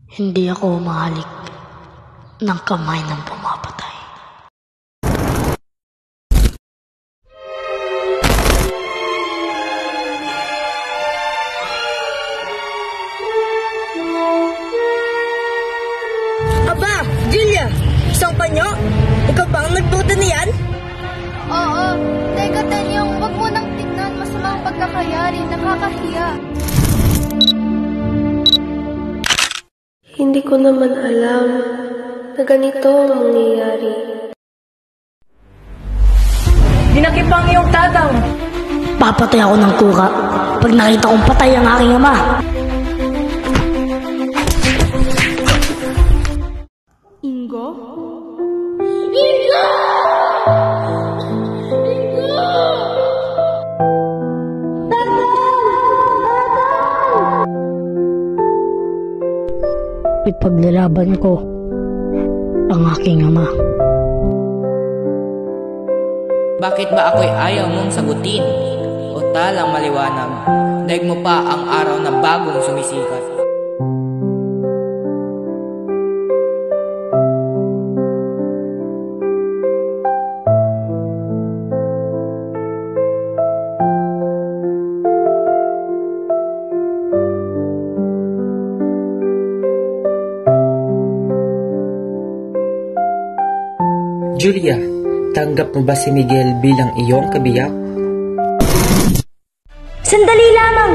Hindi ako umahalik ng kamay ng pumapatay. Aba, Julia! Isang panyo? Ikaw ba ang nagduda niyan? Oo. Teka, Tenyong, wag mo nang tignan. Masamang pagkakayari. Nakakahiya. Hindi ko naman alam na ganito ang mangyayari. Dinakip ang iyong tatang. Papatay ako ng kuka pag nakita kong patay ang aking ama. Ingo? Ipaglalaban ko ang aking ama. Bakit ba ako'y ayaw mong sagutin? O talang maliwanag, daig mo pa ang araw na bagong sumisikat. Julia, tanggap mo ba si Miguel bilang iyong kabiyak? Sandali lamang!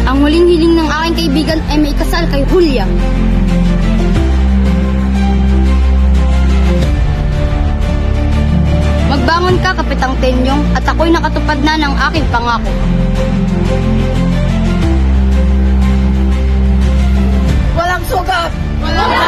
Ang huling hiling ng aking kaibigan ay may kasal kay Julia. Magbangon ka, Kapitang Tenyong, at ako'y nakatupad na ng aking pangako. Walang sugat! Wala!